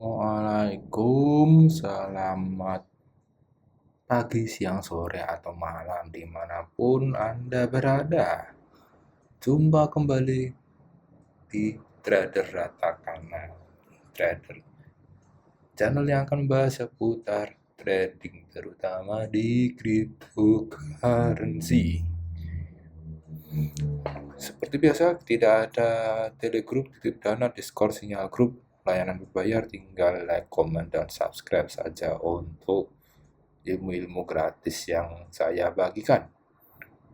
Waalaikum, selamat pagi, siang, sore, atau malam dimanapun Anda berada. Jumpa kembali di Trader Rata Kanan Trader, channel yang akan membahas seputar trading, terutama di cryptocurrency. Seperti biasa, tidak ada telegroup, titip dana, discord, sinyal grup, layanan berbayar, tinggal like, comment, dan subscribe saja untuk ilmu-ilmu gratis yang saya bagikan.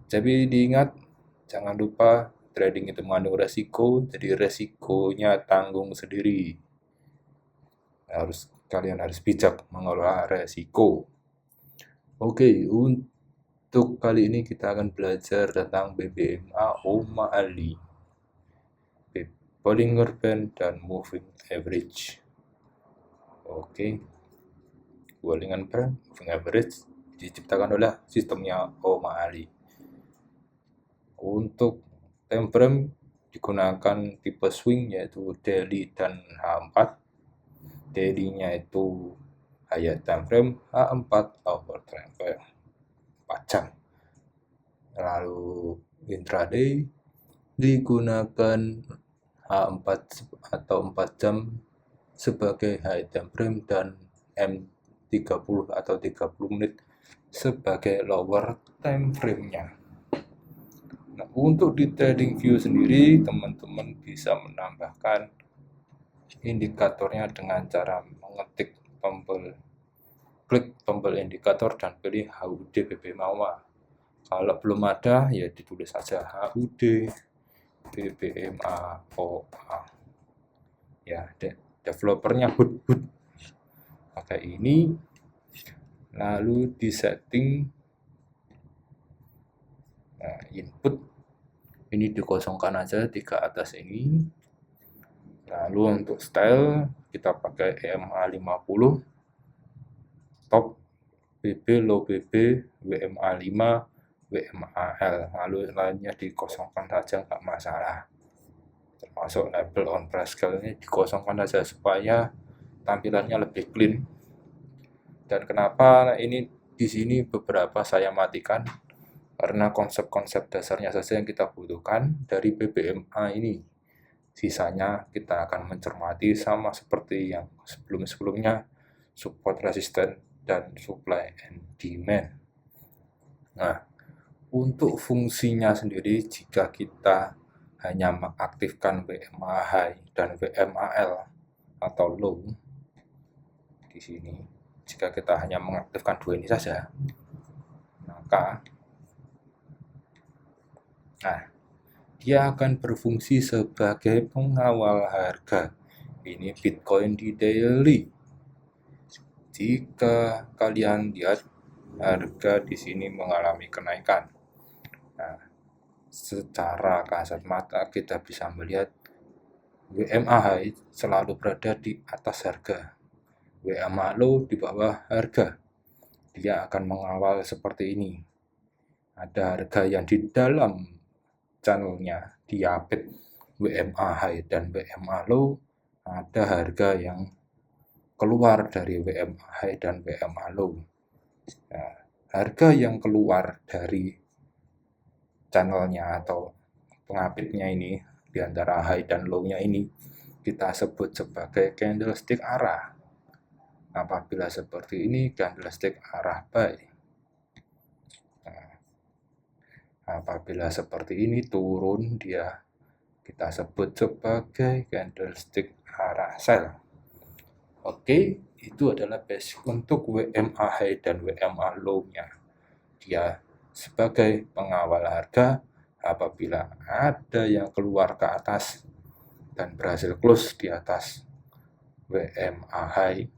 Jadi diingat, jangan lupa trading itu mengandung resiko, jadi resikonya tanggung sendiri. Kalian harus bijak mengelola resiko. Oke, untuk kali ini kita akan belajar tentang BBMA O'Malley, Bollinger Band, dan Moving Average. Oke, Bollinger Band, Moving Average diciptakan oleh sistemnya O'Malley. Untuk time frame digunakan tipe swing yaitu daily dan H4. Daily-nya itu higher time frame, H4 lower time frame 4 jam. Lalu intraday digunakan H4 atau 4 jam sebagai high time frame dan M30 atau 30 menit sebagai lower time frame-nya. Nah, untuk di trading view sendiri, teman-teman bisa menambahkan indikatornya dengan cara mengetik klik tombol indikator dan pilih HUD BBMA. Kalau belum ada, ya ditulis saja HUD BBMA OA. Ya, developernya HUD pakai ini. Lalu di setting input ini dikosongkan aja 3 atas ini. Lalu untuk style kita pakai EMA 50, top BB, low BB, WMA 5, WMAL. Lalu lainnya dikosongkan saja, nggak masalah. Termasuk label on price scale ini dikosongkan saja supaya tampilannya lebih clean. Dan kenapa ini di sini beberapa saya matikan? Karena konsep-konsep dasarnya saja yang kita butuhkan dari BBMA ini. Sisanya kita akan mencermati sama seperti yang sebelum-sebelumnya, support, resisten, dan supply and demand. Nah, untuk fungsinya sendiri, jika kita hanya mengaktifkan WMA high dan WMAL atau low di sini, jika kita hanya mengaktifkan dua ini saja, maka dia akan berfungsi sebagai pengawal harga. Ini Bitcoin di daily. Jika kalian lihat harga di sini mengalami kenaikan, nah, secara kasat mata kita bisa melihat WMA high selalu berada di atas harga, WMA low di bawah harga. Dia akan mengawal seperti ini. Ada harga yang di dalam channelnya diapit WMA high dan WMA low, ada harga yang keluar dari WMA high dan WMA low. Nah, harga yang keluar dari channelnya atau pengapitnya ini, di antara high dan low-nya ini, kita sebut sebagai candlestick arah. Apabila seperti ini, candlestick arah buy. Apabila seperti ini turun, dia kita sebut sebagai candlestick arah sell. Oke, itu adalah basic untuk WMA high dan WMA low-nya. Dia sebagai pengawal harga. Apabila ada yang keluar ke atas dan berhasil close di atas WMA high,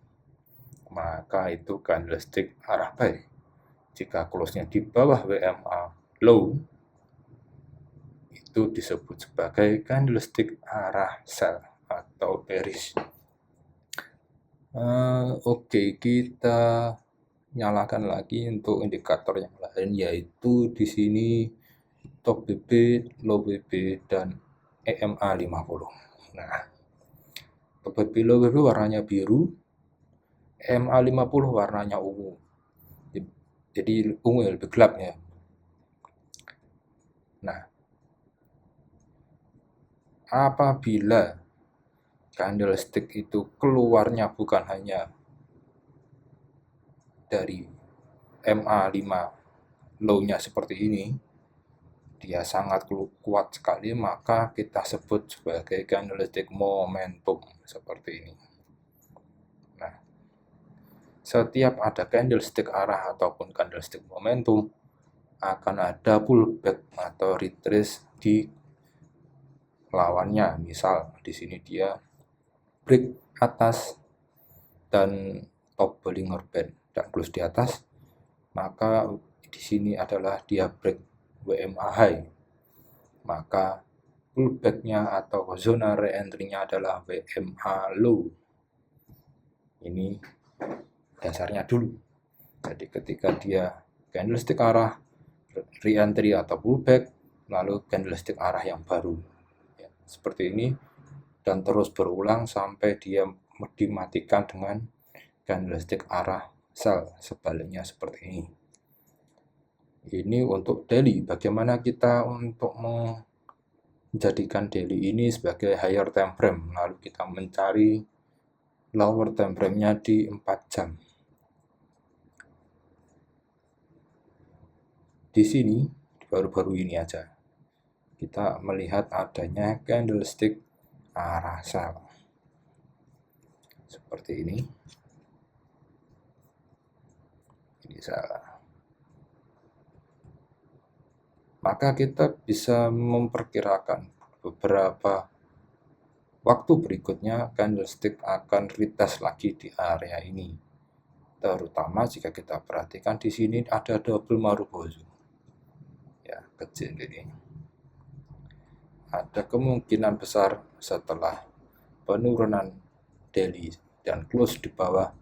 maka itu candlestick arah buy. Jika close-nya di bawah WMA low, itu disebut sebagai candlestick arah sell atau bearish. Oke, kita nyalakan lagi untuk indikator yang lain, yaitu di sini top BB, low BB, dan EMA 50. Nah, PBB warnanya biru, MA50 warnanya ungu. Jadi ungu ya, lebih gelap ya. Nah, apabila candlestick itu keluarnya bukan hanya dari MA5 low-nya seperti ini, dia sangat kuat sekali, maka kita sebut sebagai candlestick momentum seperti ini. Nah, setiap ada candlestick arah ataupun candlestick momentum, akan ada pullback atau retrace di lawannya. Misal di sini dia break atas dan top Bollinger Band dan close di atas, maka di sini adalah dia break WMA high, maka pullback-nya atau zona re-entry-nya adalah WMA low. Ini dasarnya dulu. Jadi ketika dia candlestick arah, re-entry atau pullback, lalu candlestick arah yang baru. Ya, seperti ini, dan terus berulang sampai dia dimatikan dengan candlestick arah sell, sebaliknya seperti ini. Ini untuk daily. Bagaimana kita untuk menjadikan daily ini sebagai higher time frame, lalu kita mencari lower time frame-nya di 4 jam. Di sini baru-baru ini aja kita melihat adanya candlestick arah sell seperti ini. Ini sell. Maka kita bisa memperkirakan beberapa waktu berikutnya candlestick akan retest lagi di area ini. Terutama jika kita perhatikan di sini ada double Marubozu. Ya, kecil ini. Ada kemungkinan besar setelah penurunan daily dan close di bawah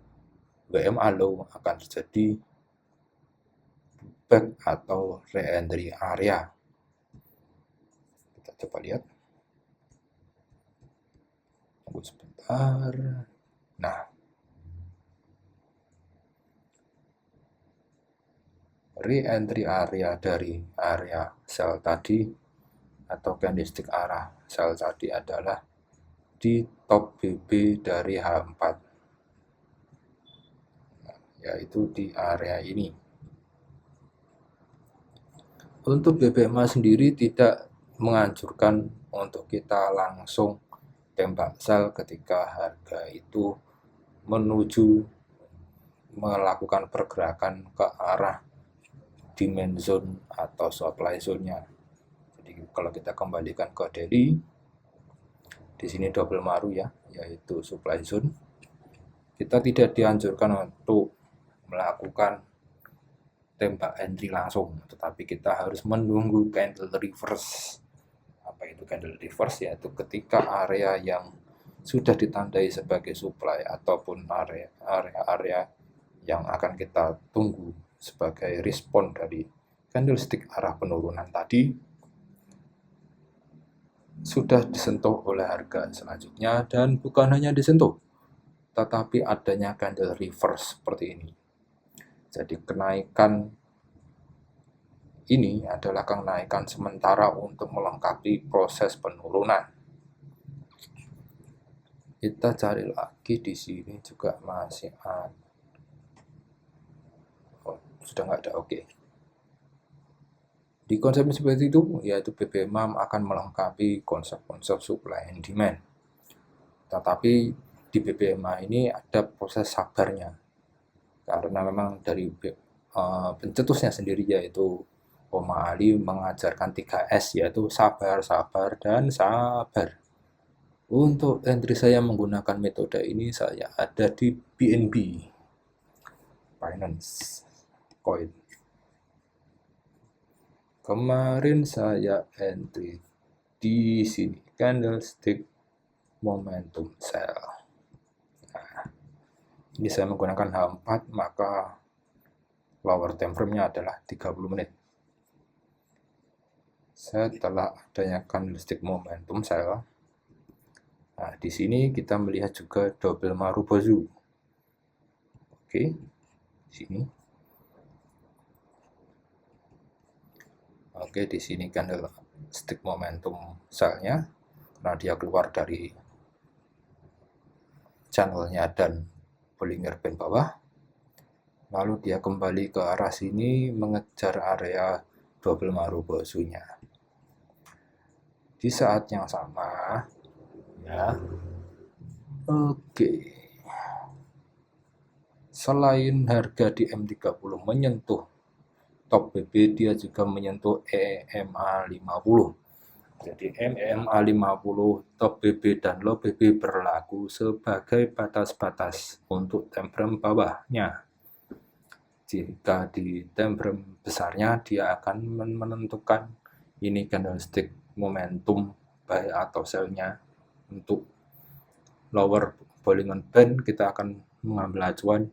WMA low akan terjadi back atau re-entry area. Kita coba lihat. Tunggu sebentar. Nah, re-entry area dari area sell tadi atau candlestick arah sell tadi adalah di top BB dari H4, yaitu di area ini. Untuk BBMA sendiri tidak menganjurkan untuk kita langsung tembak sell ketika harga itu menuju melakukan pergerakan ke arah demand zone atau supply zone-nya. Jadi kalau kita kembalikan ke daily, di sini double maru ya, yaitu supply zone. Kita tidak dianjurkan untuk melakukan tembak entry langsung, tetapi kita harus menunggu candle reverse. Apa itu candle reverse? Yaitu ketika area yang sudah ditandai sebagai supply ataupun area yang akan kita tunggu sebagai respon dari candlestick arah penurunan tadi sudah disentuh oleh harga selanjutnya, dan bukan hanya disentuh, tetapi adanya candle reverse seperti ini. Jadi kenaikan ini adalah kenaikan sementara untuk melengkapi proses penurunan. Kita cari lagi di sini juga masih ada. Oh, sudah nggak ada, oke. Di konsep seperti itu, yaitu BBMA akan melengkapi konsep-konsep supply and demand. Tetapi di BBMA ini ada proses sabarnya, karena memang dari pencetusnya sendiri yaitu Oma Ali mengajarkan 3S, yaitu sabar, sabar, dan sabar. Untuk entry saya menggunakan metode ini, saya ada di BNB, Binance Coin. Kemarin saya entry di sini, candlestick momentum sell. Nah, ini saya menggunakan H4, maka lower time frame-nya adalah 30 menit. Setelah adanya candlestick momentum sell, Nah, di sini kita melihat juga double Marubozu. Oke, di sini. Oke, di sini candlestick momentum sell-nya karena dia keluar dari channelnya dan Bollinger Band bawah. Lalu dia kembali ke arah sini mengejar area double Marubozu-nya. Di saat yang sama, ya. Oke. Selain harga di M30 menyentuh top BB, dia juga menyentuh EMA 50. Jadi EMA 50, top BB dan low BB berlaku sebagai batas-batas untuk time frame bawahnya. Jika di time frame besarnya, dia akan menentukan ini candlestick momentum buy atau sell-nya. Untuk lower Bollinger Band, kita akan mengambil acuan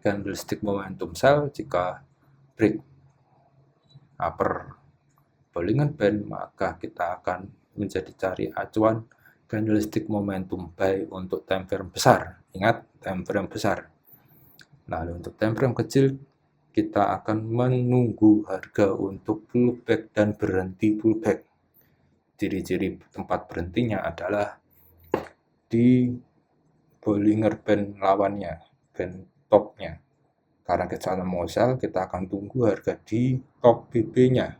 candlestick momentum sell. Jika break upper Bollinger Band, maka kita akan menjadi cari acuan candlestick momentum buy untuk time frame besar. Ingat, time frame besar. Lalu untuk time frame kecil, kita akan menunggu harga untuk pullback dan berhenti pullback. Ciri-ciri tempat berhentinya adalah di Bollinger Band lawannya, band topnya. Karena kita mau sell, kita akan tunggu harga di top BB-nya.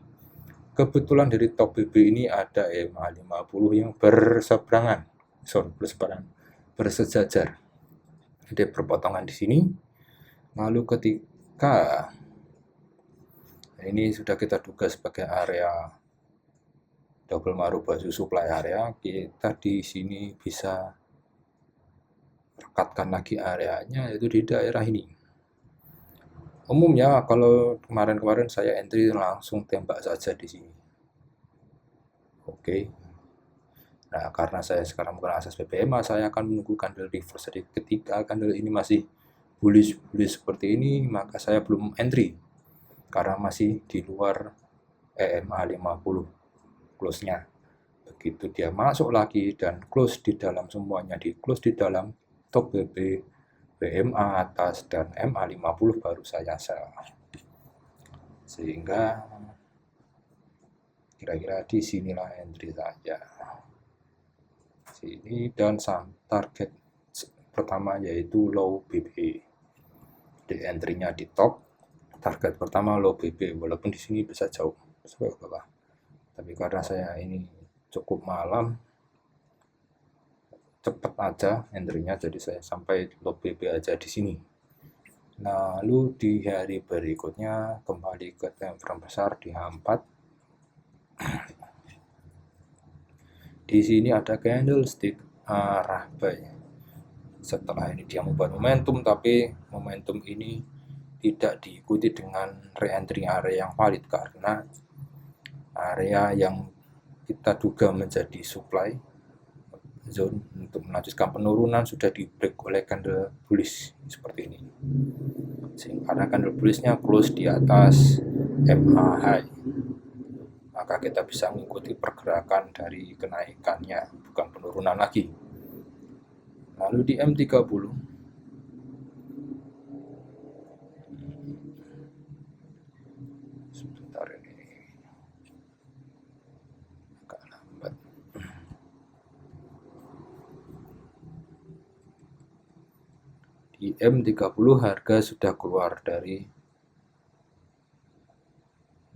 Kebetulan dari top BB ini ada EMA 50 yang bersejajar. Ada perpotongan di sini. Lalu ketika ini sudah kita duga sebagai area double Marubozu supply area, kita di sini bisa rekatkan lagi areanya, yaitu di daerah ini. Umumnya kalau kemarin-kemarin saya entry langsung tembak saja di sini. Oke. Nah, karena saya sekarang bukan akses PPMA, saya akan menunggu candle reverse. Jadi ketika candle ini masih bullish seperti ini, maka saya belum entry karena masih di luar EMA 50 close-nya. Begitu dia masuk lagi dan close di dalam semuanya, di close di dalam top BB, BMA atas dan MA 50 baru saya sell. Sehingga kira-kira di sinilah entry saja. Sini dan target pertama yaitu low BB. Di entry-nya di top, target pertama low BB, walaupun di sini bisa jauh sampai ke bawah. Tapi karena saya ini cukup malam, cepat aja entry-nya, jadi saya sampai low BB aja di sini. Lalu di hari berikutnya kembali ke time frame besar di H4. Di sini ada candlestick arah buy. Setelah ini dia membuat momentum, tapi momentum ini tidak diikuti dengan re-entry area yang valid karena area yang kita duga menjadi supply zone untuk melanjutkan penurunan sudah di break oleh candle bullish seperti ini. Sehingga karena candle bullishnya close di atas MA high, maka kita bisa mengikuti pergerakan dari kenaikannya, bukan penurunan lagi. Lalu di M30 sebentar, ini agak lambat. Di M30 harga sudah keluar dari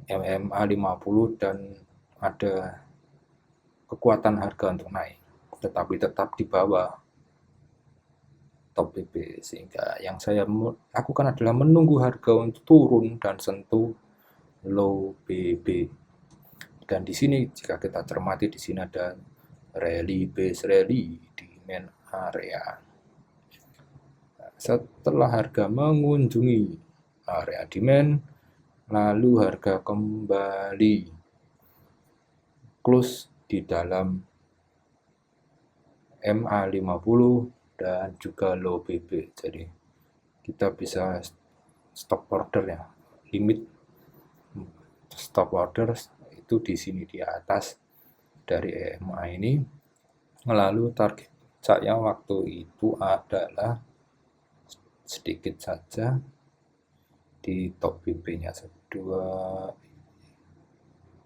MMA 50 dan ada kekuatan harga untuk naik, tetapi tetap di bawah top BB, sehingga yang saya lakukan adalah menunggu harga untuk turun dan sentuh low BB. Dan di sini jika kita cermati, di sini ada rally base rally di main area. Setelah harga mengunjungi area demand, lalu harga kembali close di dalam MA 50 dan juga low BB. Jadi kita bisa stop order ya, limit stop order itu di sini di atas dari EMA ini. Lalu target saya waktu itu adalah sedikit saja di top BP-nya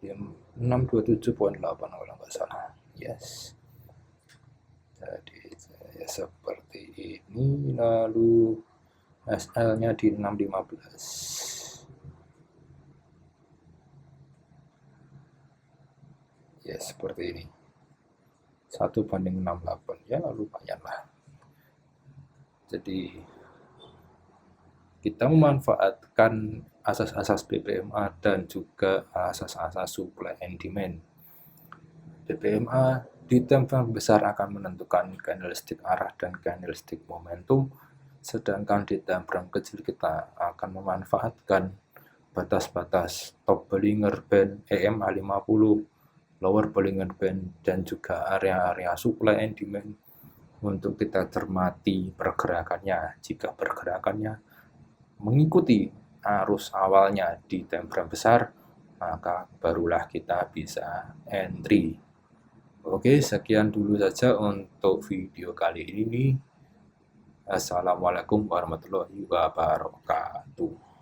627,8 kalau nggak salah. Yes. Jadi saya seperti ini, lalu SL-nya di 615. Yes, seperti ini. 1:68, ya lumayan lah. Jadi kita memanfaatkan asas-asas BPMA dan juga asas-asas supply and demand. BPMA di time frame besar akan menentukan candlestick arah dan candlestick momentum, sedangkan di time frame kecil kita akan memanfaatkan batas-batas top Bollinger Band EMA 50, lower Bollinger Band, dan juga area-area supply and demand untuk kita cermati pergerakannya. Jika pergerakannya mengikuti arus awalnya di time frame besar, maka barulah kita bisa entry. Oke, sekian dulu saja untuk video kali ini. Assalamualaikum warahmatullahi wabarakatuh.